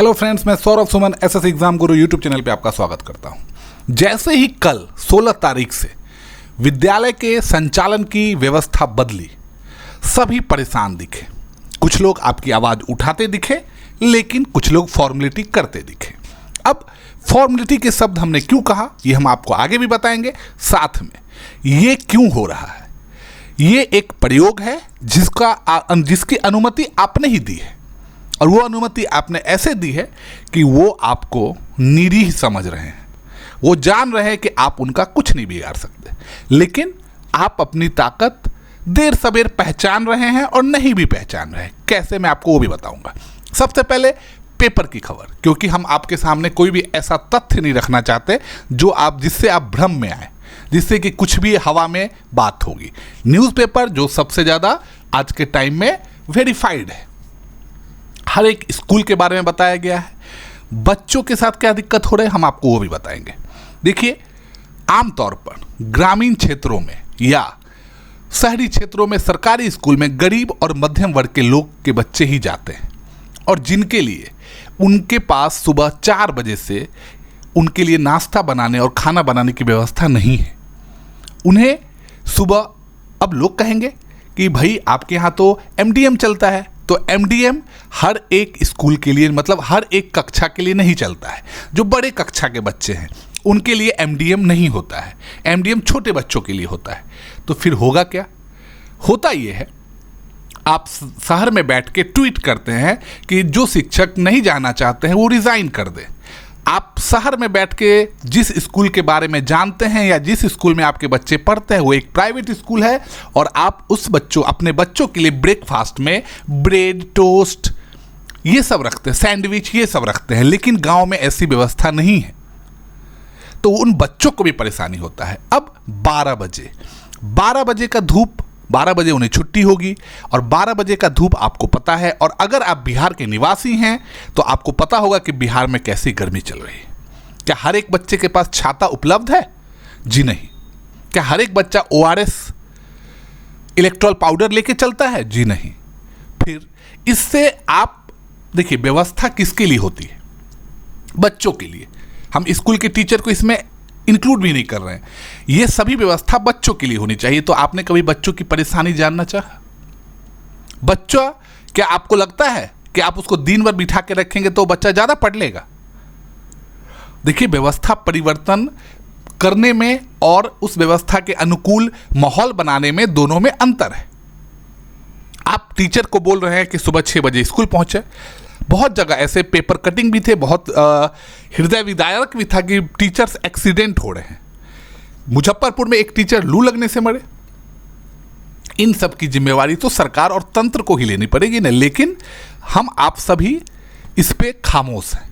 Hello friends, मैं Saurabh Suman SS exam गुरु YouTube channel पे आपका स्वागत करता हूं। जैसे ही कल 16 तारीख से विद्यालय के संचालन की व्यवस्था बदली, सभी परेशान दिखे। कुछ लोग आपकी आवाज़ उठाते दिखे, लेकिन कुछ लोग फॉर्मेलिटी करते दिखे। अब फॉर्मेलिटी के शब्द हमने क्यों कहा, ये हम आपको आगे भी बताएंगे। साथ में ये क्यों हो रहा है, ये एक प्रयोग है जिसकी अनुमति आपने ही दी है, और वो अनुमति आपने ऐसे दी है कि वो आपको निरीह समझ रहे हैं। वो जान रहे हैं कि आप उनका कुछ नहीं बिगाड़ सकते, लेकिन आप अपनी ताकत देर सवेर पहचान रहे हैं और नहीं भी पहचान रहे हैं। कैसे, मैं आपको वो भी बताऊंगा। सबसे पहले पेपर की खबर, क्योंकि हम आपके सामने कोई भी ऐसा तथ्य नहीं रखना चाहते जिससे आप भ्रम में आए, जिससे कि कुछ भी हवा में बात होगी। न्यूज़पेपर जो सबसे ज़्यादा आज के टाइम में वेरीफाइड है, हर एक स्कूल के बारे में बताया गया है। बच्चों के साथ क्या दिक्कत हो रही है हम आपको वो भी बताएंगे। देखिए, आमतौर पर ग्रामीण क्षेत्रों में या शहरी क्षेत्रों में सरकारी स्कूल में गरीब और मध्यम वर्ग के लोग के बच्चे ही जाते हैं, और जिनके लिए उनके पास सुबह 4 बजे से उनके लिए नाश्ता बनाने और खाना बनाने की व्यवस्था नहीं है। उन्हें सुबह, अब लोग कहेंगे कि भाई आपके यहाँ तो MDM चलता है, तो MDM हर एक स्कूल के लिए, मतलब हर एक कक्षा के लिए नहीं चलता है। जो बड़े कक्षा के बच्चे हैं उनके लिए MDM नहीं होता है, MDM छोटे बच्चों के लिए होता है। तो फिर होगा क्या, होता ये है, आप शहर में बैठ के ट्वीट करते हैं कि जो शिक्षक नहीं जाना चाहते हैं वो रिज़ाइन कर दें। आप शहर में बैठ के जिस स्कूल के बारे में जानते हैं या जिस स्कूल में आपके बच्चे पढ़ते हैं वो एक प्राइवेट स्कूल है, और आप अपने बच्चों के लिए ब्रेकफास्ट में ब्रेड, टोस्ट ये सब रखते हैं, सैंडविच ये सब रखते हैं, लेकिन गांव में ऐसी व्यवस्था नहीं है। तो उन बच्चों को भी परेशानी होता है। अब 12 बजे का धूप, 12 बजे उन्हें छुट्टी होगी, और 12 बजे का धूप आपको पता है। और अगर आप बिहार के निवासी हैं तो आपको पता होगा कि बिहार में कैसी गर्मी चल रही है। क्या हर एक बच्चे के पास छाता उपलब्ध है? जी नहीं। क्या हर एक बच्चा ORS इलेक्ट्रॉल पाउडर लेके चलता है? जी नहीं। फिर इससे आप देखिए, व्यवस्था किसके लिए होती है? बच्चों के लिए। हम स्कूल के टीचर को इसमें इंक्लूड भी नहीं कर रहे हैं। ये सभी व्यवस्था बच्चों के लिए होनी चाहिए। तो आपने कभी बच्चों की परेशानी जानना चाहा? बच्चा, क्या आपको लगता है कि आप उसको दिन भर बिठा के रखेंगे तो बच्चा ज़्यादा पढ़ लेगा? देखिए, व्यवस्था परिवर्तन करने में और उस व्यवस्था के अनुकूल माहौल बनाने में, दोनों में अंतर है। आप टीचर को बोल रहे हैं कि सुबह 6 बजे स्कूल पहुंचे। बहुत जगह ऐसे पेपर कटिंग भी थे, बहुत हृदय विदारक भी था कि टीचर्स एक्सीडेंट हो रहे हैं। मुजफ्फरपुर में एक टीचर लू लगने से मरे। इन सब की जिम्मेवारी तो सरकार और तंत्र को ही लेनी पड़ेगी ना, लेकिन हम आप सभी इस पे खामोश हैं।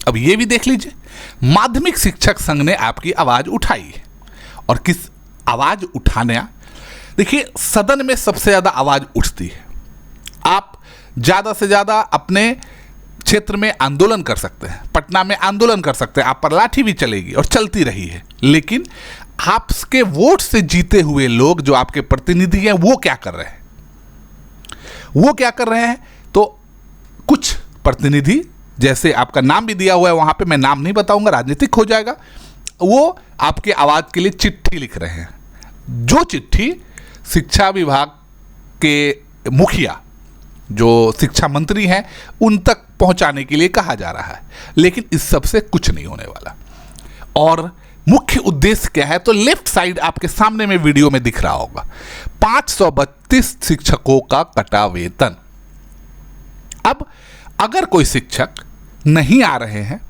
अब ये भी देख लीजिए, माध्यमिक शिक्षक संघ ने आपकी आवाज़ उठाई है। और किस आवाज़ उठाने, देखिए, सदन में सबसे ज़्यादा आवाज़ उठती है। आप ज़्यादा से ज़्यादा अपने क्षेत्र में आंदोलन कर सकते हैं, पटना में आंदोलन कर सकते हैं, आप पर लाठी भी चलेगी और चलती रही है, लेकिन आपके वोट से जीते हुए लोग जो आपके प्रतिनिधि हैं वो क्या कर रहे हैं? वो क्या कर रहे हैं? तो कुछ प्रतिनिधि, जैसे आपका नाम भी दिया हुआ है वहाँ पे, मैं नाम नहीं बताऊंगा, राजनीतिक हो जाएगा, वो आपके आवाज़ के लिए चिट्ठी लिख रहे हैं। जो चिट्ठी शिक्षा विभाग के मुखिया, जो शिक्षा मंत्री हैं, उन तक पहुंचाने के लिए कहा जा रहा है, लेकिन इस सब से कुछ नहीं होने वाला। और मुख्य उद्देश्य क्या है? तो लेफ्ट साइड आपके सामने में वीडियो में दिख रहा होगा, 532 शिक्षकों का कटा वेतन। अब अगर कोई शिक्षक नहीं आ रहे हैं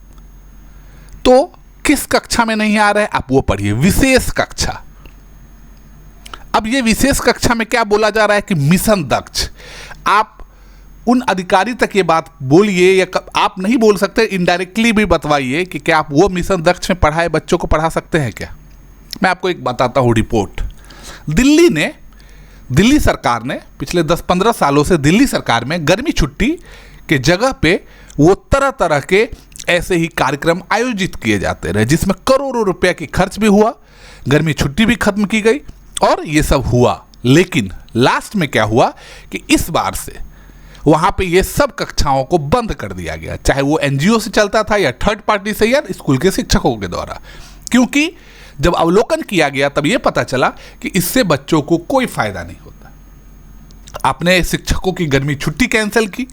तो किस कक्षा में नहीं आ रहे हैं आप वो पढ़िए, विशेष कक्षा। अब ये विशेष कक्षा में क्या बोला जा रहा है कि मिशन दक्ष। आप उन अधिकारी तक ये बात बोलिए, या आप नहीं बोल सकते, इनडायरेक्टली भी बतवाइए कि क्या आप वो मिशन दक्ष में पढ़ाए बच्चों को पढ़ा सकते हैं क्या? मैं आपको एक बताता हूँ रिपोर्ट। दिल्ली सरकार ने पिछले 10-15 सालों से दिल्ली सरकार में गर्मी छुट्टी के जगह पे वो तरह तरह के ऐसे ही कार्यक्रम आयोजित किए जाते रहे, जिसमें करोड़ों रुपए की खर्च भी हुआ, गर्मी छुट्टी भी खत्म की गई और ये सब हुआ। लेकिन लास्ट में क्या हुआ कि इस बार से वहां पे ये सब कक्षाओं को बंद कर दिया गया, चाहे वो एनजीओ से चलता था या थर्ड पार्टी से या स्कूल के शिक्षकों के द्वारा। क्योंकि जब अवलोकन किया गया तब ये पता चला कि इससे बच्चों को कोई फायदा नहीं होता। आपने शिक्षकों की गर्मी छुट्टी कैंसिल की,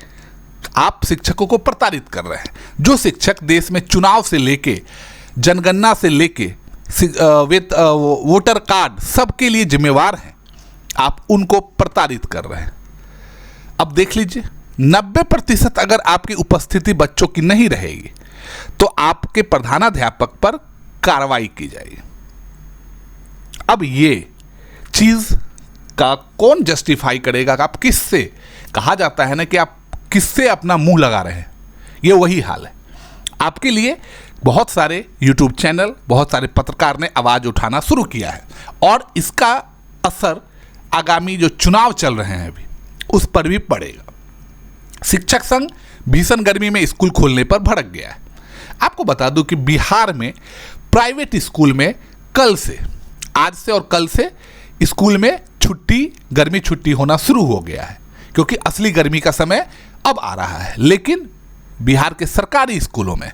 आप शिक्षकों को प्रताड़ित कर रहे हैं। जो शिक्षक देश में चुनाव से लेके जनगणना से लेके वोटर कार्ड सबके लिए जिम्मेवार हैं, आप उनको प्रताड़ित कर रहे हैं। अब देख लीजिए, 90% अगर आपकी उपस्थिति बच्चों की नहीं रहेगी तो आपके प्रधानाध्यापक पर कार्रवाई की जाएगी। अब ये चीज का कौन जस्टिफाई करेगा? आप किससे, कहा जाता है ना कि आप किससे अपना मुंह लगा रहे हैं, ये वही हाल है। आपके लिए बहुत सारे यूट्यूब चैनल, बहुत सारे पत्रकार ने आवाज उठाना शुरू किया है और इसका असर आगामी जो चुनाव चल रहे हैं अभी उस पर भी पड़ेगा। शिक्षक संघ भीषण गर्मी में स्कूल खोलने पर भड़क गया है। आपको बता दूं कि बिहार में प्राइवेट स्कूल में कल से, आज से और कल से स्कूल में छुट्टी, गर्मी छुट्टी होना शुरू हो गया है, क्योंकि असली गर्मी का समय अब आ रहा है। लेकिन बिहार के सरकारी स्कूलों में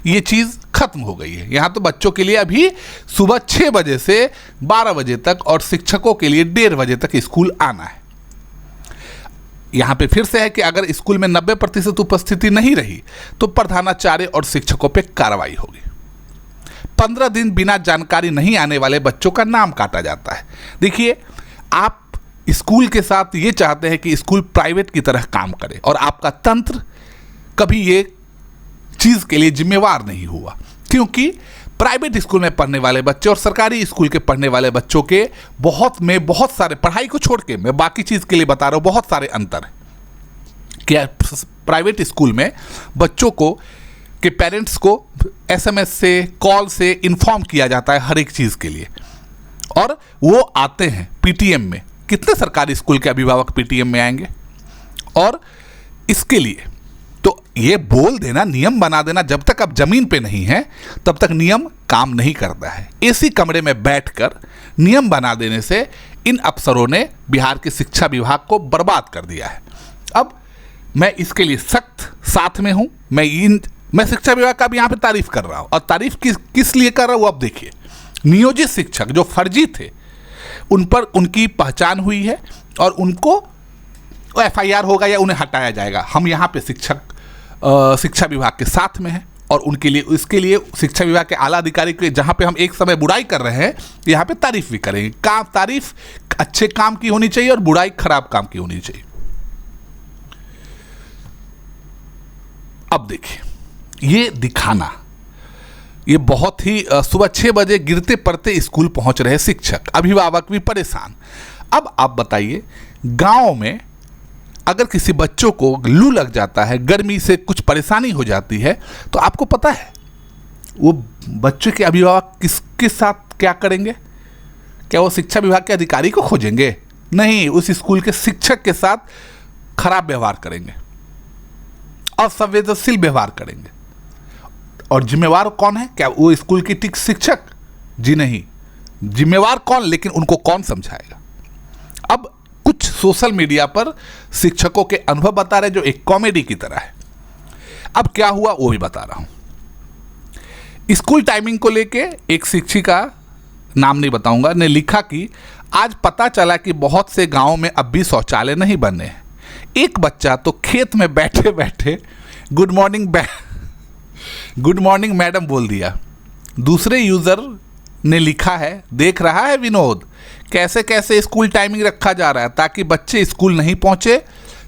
ये चीज़ खत्म हो गई है। यहाँ तो बच्चों के लिए अभी सुबह 6 बजे से 12 बजे तक और शिक्षकों के लिए 1:30 बजे तक स्कूल आना है। यहाँ पे फिर से है कि अगर स्कूल में 90% उपस्थिति नहीं रही तो प्रधानाचार्य और शिक्षकों पे कार्रवाई होगी। 15 दिन बिना जानकारी नहीं आने वाले बच्चों का नाम काटा जाता है। देखिए, आप स्कूल के साथ ये चाहते हैं कि स्कूल प्राइवेट की तरह काम करे और आपका तंत्र कभी ये चीज़ के लिए जिम्मेवार नहीं हुआ, क्योंकि प्राइवेट स्कूल में पढ़ने वाले बच्चे और सरकारी स्कूल के पढ़ने वाले बच्चों के बहुत सारे, पढ़ाई को छोड़ के मैं बाकी चीज़ के लिए बता रहा हूँ, बहुत सारे अंतर है। क्या प्राइवेट स्कूल में बच्चों को के पेरेंट्स को SMS से, कॉल से इन्फॉर्म किया जाता है हर एक चीज़ के लिए, और वो आते हैं PTM में। कितने सरकारी स्कूल के अभिभावक PTM में आएंगे? और इसके लिए तो ये बोल देना, नियम बना देना, जब तक आप जमीन पे नहीं हैं तब तक नियम काम नहीं करता है। एसी कमरे में बैठकर नियम बना देने से इन अफसरों ने बिहार के शिक्षा विभाग को बर्बाद कर दिया है। अब मैं इसके लिए सख्त साथ में हूं। मैं शिक्षा विभाग का भी यहाँ पे तारीफ कर रहा हूं, और तारीफ किस लिए कर रहा हूं अब देखिए। नियोजित शिक्षक जो फर्जी थे उन पर उनकी पहचान हुई है और उनको FIR होगा या उन्हें हटाया जाएगा। हम यहाँ पे शिक्षा विभाग के साथ में हैं और उनके लिए, इसके लिए शिक्षा विभाग के आला अधिकारी के, जहाँ पे हम एक समय बुराई कर रहे हैं, यहाँ पे तारीफ भी करेंगे। तारीफ अच्छे काम की होनी चाहिए और बुराई खराब काम की होनी चाहिए। अब देखिए, ये दिखाना, ये बहुत ही सुबह 6 बजे गिरते पड़ते स्कूल पहुंच रहे शिक्षक, अभिभावक भी परेशान। अब आप बताइए, गांव में अगर किसी बच्चों को लू लग जाता है, गर्मी से कुछ परेशानी हो जाती है, तो आपको पता है वो बच्चे के अभिभावक किसके साथ क्या करेंगे? क्या वो शिक्षा विभाग के अधिकारी को खोजेंगे? नहीं, उस स्कूल के शिक्षक के साथ खराब व्यवहार करेंगे, असंवेदनशील व्यवहार करेंगे। और जिम्मेवार कौन है? क्या वो स्कूल की शिक्षक? जी नहीं, जिम्मेवार कौन? लेकिन उनको कौन समझाएगा? अब कुछ सोशल मीडिया पर शिक्षकों के अनुभव बता रहे जो एक कॉमेडी की तरह है। अब क्या हुआ वो भी बता रहा हूं। स्कूल टाइमिंग को लेके एक शिक्षिका, नाम नहीं बताऊंगा, ने लिखा कि आज पता चला कि बहुत से गांवों में अब भी शौचालय नहीं बने हैं। एक बच्चा तो खेत में बैठे बैठे गुड मॉर्निंग मैडम बोल दिया। दूसरे यूजर ने लिखा है, देख रहा है विनोद, कैसे कैसे स्कूल टाइमिंग रखा जा रहा है ताकि बच्चे स्कूल नहीं पहुंचे।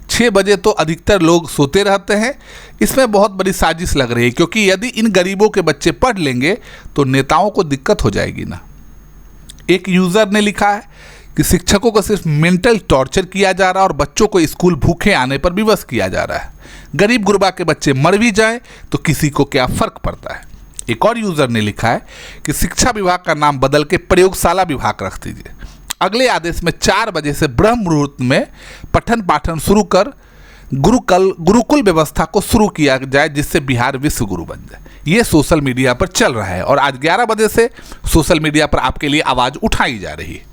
6 बजे तो अधिकतर लोग सोते रहते हैं। इसमें बहुत बड़ी साजिश लग रही है, क्योंकि यदि इन गरीबों के बच्चे पढ़ लेंगे तो नेताओं को दिक्कत हो जाएगी ना। एक यूजर ने लिखा है कि शिक्षकों को सिर्फ मेंटल टॉर्चर किया जा रहा है और बच्चों को स्कूल भूखे आने पर विवश किया जा रहा है। गरीब गुरबा के बच्चे मर भी जाएं तो किसी को क्या फर्क पड़ता है। एक और यूजर ने लिखा है कि शिक्षा विभाग का नाम बदल के प्रयोगशाला विभाग रख दीजिए। अगले आदेश में 4 बजे से ब्रह्म मुहूर्त में पठन पाठन शुरू कर गुरुकुल व्यवस्था को शुरू किया जाए, जिससे बिहार विश्व गुरु बन जाए। ये सोशल मीडिया पर चल रहा है और आज 11 बजे से सोशल मीडिया पर आपके लिए आवाज उठाई जा रही है।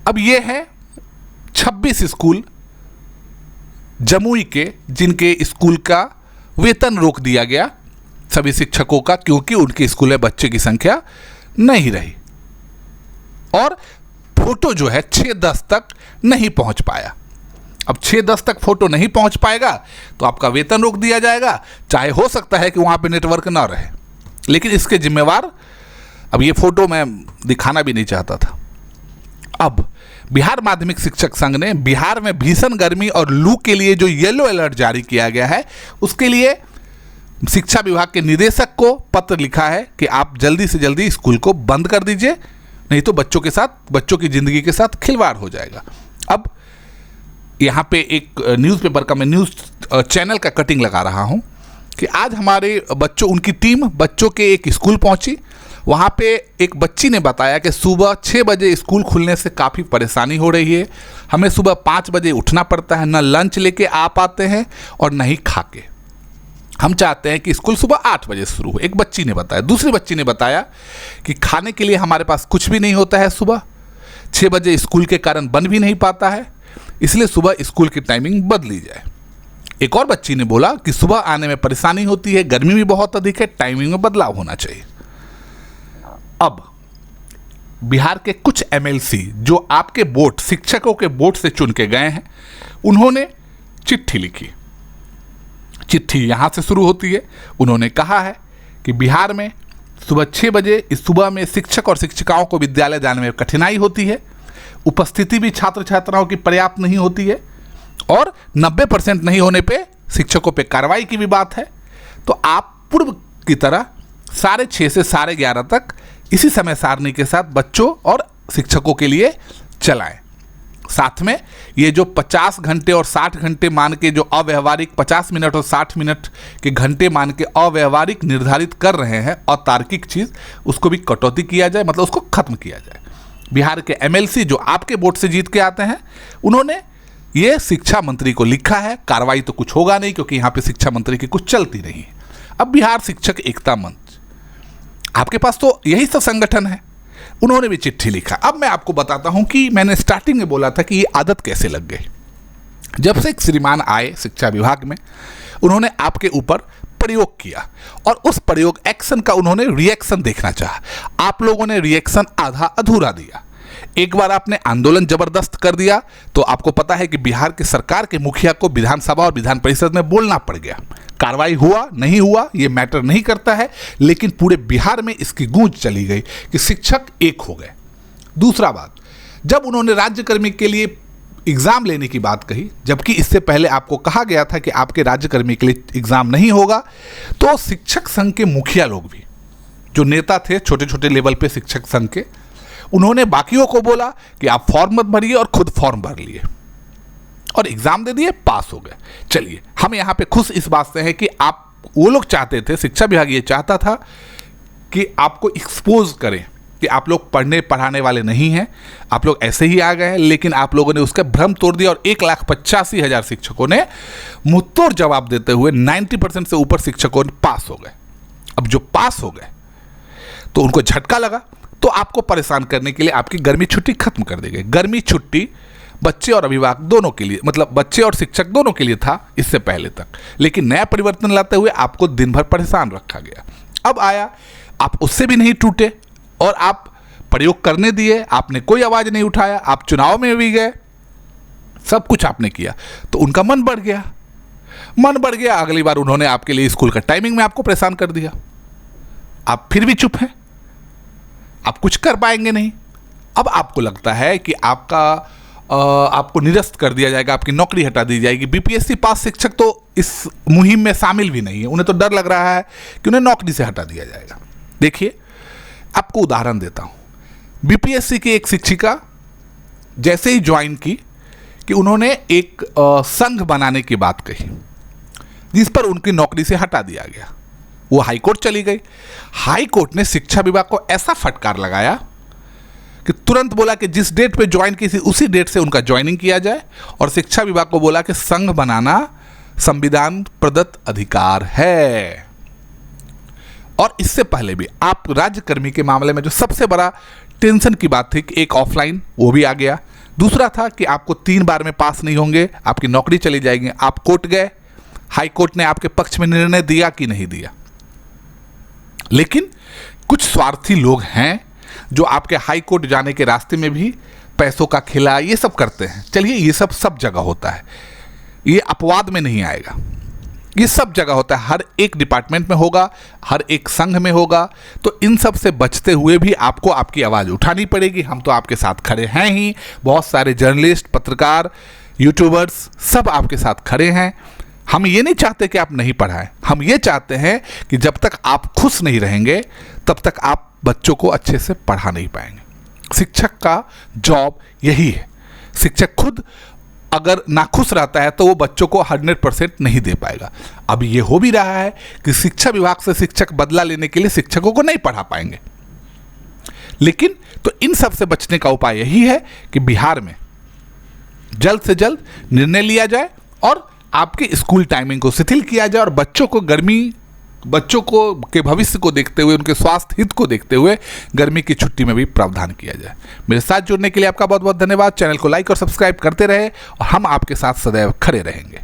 अब ये है 26 स्कूल जमुई के जिनके स्कूल का वेतन रोक दिया गया सभी शिक्षकों का, क्योंकि उनके स्कूल में बच्चे की संख्या नहीं रही, और फोटो जो है 6-10 तक नहीं पहुंच पाया। अब 6-10 तक फोटो नहीं पहुंच पाएगा तो आपका वेतन रोक दिया जाएगा, चाहे हो सकता है कि वहां पे नेटवर्क ना रहे, लेकिन इसके जिम्मेवार, अब ये फोटो मैं दिखाना भी नहीं चाहता था। अब बिहार माध्यमिक शिक्षक संघ ने बिहार में भीषण गर्मी और लू के लिए जो येलो अलर्ट जारी किया गया है, उसके लिए शिक्षा विभाग के निदेशक को पत्र लिखा है कि आप जल्दी से जल्दी स्कूल को बंद कर दीजिए, नहीं तो बच्चों की जिंदगी के साथ खिलवाड़ हो जाएगा। अब यहाँ पे एक न्यूज़पेपर का मैं न्यूज़ चैनल का कटिंग लगा रहा हूँ कि आज हमारे उनकी टीम बच्चों के एक स्कूल पहुँची। वहाँ पे एक बच्ची ने बताया कि सुबह 6 बजे स्कूल खुलने से काफ़ी परेशानी हो रही है, हमें सुबह 5 बजे उठना पड़ता है, ना लंच लेके आ पाते हैं और ना ही खा के। हम चाहते हैं कि स्कूल सुबह 8 बजे शुरू हो, एक बच्ची ने बताया। दूसरी बच्ची ने बताया कि खाने के लिए हमारे पास कुछ भी नहीं होता है, सुबह 6 बजे स्कूल के कारण बन भी नहीं पाता है, इसलिए सुबह स्कूल की टाइमिंग बदली जाए। एक और बच्ची ने बोला कि सुबह आने में परेशानी होती है, गर्मी भी बहुत अधिक है, टाइमिंग में बदलाव होना चाहिए। अब बिहार के कुछ एमएलसी जो आपके बोर्ड, शिक्षकों के बोर्ड से चुन के गए हैं, उन्होंने चिट्ठी लिखी। चिट्ठी यहाँ से शुरू होती है। उन्होंने कहा है कि बिहार में सुबह 6 बजे इस सुबह में शिक्षक और शिक्षिकाओं को विद्यालय जाने में कठिनाई होती है, उपस्थिति भी छात्र छात्राओं की पर्याप्त नहीं होती है, और 90% नहीं होने पे शिक्षकों पे कार्रवाई की भी बात है। तो आप पूर्व की तरह 6:30 से 11:30 तक इसी समय सारणी के साथ बच्चों और शिक्षकों के लिए चलाएं। साथ में ये जो 50 घंटे और 60 घंटे मान के जो अव्यवहारिक 50 मिनट और 60 मिनट के घंटे मान के अव्यवहारिक निर्धारित कर रहे हैं, अतार्किक चीज़, उसको भी कटौती किया जाए, मतलब उसको खत्म किया जाए। बिहार के एमएलसी जो आपके वोट से जीत के आते हैं, उन्होंने ये शिक्षा मंत्री को लिखा है। कार्रवाई तो कुछ होगा नहीं क्योंकि यहाँ पे शिक्षा मंत्री की कुछ चलती नहीं है। अब बिहार शिक्षक एकता मंच, आपके पास तो यही सब संगठन है, उन्होंने भी चिट्ठी लिखा। अब मैं आपको बताता हूं कि मैंने स्टार्टिंग में बोला था कि ये आदत कैसे लग गई। जब से एक श्रीमान आए शिक्षा विभाग में, उन्होंने आपके ऊपर प्रयोग किया और उस प्रयोग एक्शन का उन्होंने रिएक्शन देखना चाहा। आप लोगों ने रिएक्शन आधा अधूरा दिया। एक बार आपने आंदोलन जबरदस्त कर दिया तो आपको पता है कि बिहार के सरकार के मुखिया को विधानसभा और विधान परिषद में बोलना पड़ गया। कार्रवाई हुआ नहीं हुआ ये मैटर नहीं करता है, लेकिन पूरे बिहार में इसकी गूंज चली गई कि शिक्षक एक हो गए। दूसरा बात, जब उन्होंने राज्यकर्मी के लिए एग्ज़ाम लेने की बात कही, जबकि इससे पहले आपको कहा गया था कि आपके राज्यकर्मी के लिए एग्ज़ाम नहीं होगा, तो शिक्षक संघ के मुखिया लोग भी, जो नेता थे छोटे छोटे लेवल पे शिक्षक संघ के, उन्होंने बाकियों को बोला कि आप फॉर्म मत भरिए, और खुद फॉर्म भर लिए और एग्जाम दे दिए, पास हो गए। चलिए, हम यहाँ पे खुश इस बात से हैं कि आप, वो लोग चाहते थे, शिक्षा विभाग ये चाहता था कि आपको एक्सपोज करें कि आप लोग पढ़ने पढ़ाने वाले नहीं हैं, आप लोग ऐसे ही आ गए हैं, लेकिन आप लोगों ने उसका भ्रम तोड़ दिया और 1,85,000 शिक्षकों ने मुंहतोड़ जवाब देते हुए 90% से ऊपर शिक्षकों ने पास हो गए। अब जो पास हो गए तो उनको झटका लगा, तो आपको परेशान करने के लिए आपकी गर्मी छुट्टी खत्म कर दी गई। गर्मी छुट्टी बच्चे और अभिभावक दोनों के लिए, मतलब बच्चे और शिक्षक दोनों के लिए था इससे पहले तक, लेकिन नया परिवर्तन लाते हुए आपको दिन भर परेशान रखा गया। अब आया, आप उससे भी नहीं टूटे और आप प्रयोग करने दिए, आपने कोई आवाज़ नहीं उठाया, आप चुनाव में भी गए, सब कुछ आपने किया, तो उनका मन बढ़ गया। मन बढ़ गया, अगली बार उन्होंने आपके लिए स्कूल का टाइमिंग में आपको परेशान कर दिया। आप फिर भी चुप हैं, आप कुछ कर पाएंगे नहीं। अब आपको लगता है कि आपको निरस्त कर दिया जाएगा, आपकी नौकरी हटा दी जाएगी। बीपीएससी पास शिक्षक तो इस मुहिम में शामिल भी नहीं है, उन्हें तो डर लग रहा है कि उन्हें नौकरी से हटा दिया जाएगा। देखिए, आपको उदाहरण देता हूँ। बीपीएससी की एक शिक्षिका जैसे ही ज्वाइन की कि उन्होंने एक संघ बनाने की बात कही, जिस पर उनकी नौकरी से हटा दिया गया। वो हाई कोर्ट चली गई। हाई कोर्ट ने शिक्षा विभाग को ऐसा फटकार लगाया कि तुरंत बोला कि जिस डेट पे ज्वाइन की थी उसी डेट से उनका ज्वाइनिंग किया जाए, और शिक्षा विभाग को बोला कि संघ बनाना संविधान प्रदत्त अधिकार है। और इससे पहले भी आप राज्यकर्मी के मामले में जो सबसे बड़ा टेंशन की बात थी कि एक ऑफलाइन, वो भी आ गया। दूसरा था कि आपको 3 बार में पास नहीं होंगे, आपकी नौकरी चली जाएगी। आप कोर्ट गए, हाई कोर्ट ने आपके पक्ष में निर्णय दिया कि नहीं दिया। लेकिन कुछ स्वार्थी लोग हैं जो आपके हाई कोर्ट जाने के रास्ते में भी पैसों का खेला ये सब करते हैं। चलिए, ये सब जगह होता है, ये अपवाद में नहीं आएगा, ये सब जगह होता है, हर एक डिपार्टमेंट में होगा, हर एक संघ में होगा। तो इन सब से बचते हुए भी आपको आपकी आवाज़ उठानी पड़ेगी। हम तो आपके साथ खड़े हैं ही, बहुत सारे जर्नलिस्ट, पत्रकार, यूट्यूबर्स सब आपके साथ खड़े हैं। हम ये नहीं चाहते कि आप नहीं पढ़ाएं, हम ये चाहते हैं कि जब तक आप खुश नहीं रहेंगे तब तक आप बच्चों को अच्छे से पढ़ा नहीं पाएंगे। शिक्षक का जॉब यही है। शिक्षक खुद अगर नाखुश रहता है तो वो बच्चों को 100% नहीं दे पाएगा। अब ये हो भी रहा है कि शिक्षा विभाग से शिक्षक बदला लेने के लिए शिक्षकों को नहीं पढ़ा पाएंगे। लेकिन तो इन सब से बचने का उपाय यही है कि बिहार में जल्द से जल्द निर्णय लिया जाए और आपके स्कूल टाइमिंग को शिथिल किया जाए और बच्चों को के भविष्य को देखते हुए, उनके स्वास्थ्य हित को देखते हुए गर्मी की छुट्टी में भी प्रावधान किया जाए। मेरे साथ जुड़ने के लिए आपका बहुत बहुत धन्यवाद। चैनल को लाइक और सब्सक्राइब करते रहे और हम आपके साथ सदैव खड़े रहेंगे।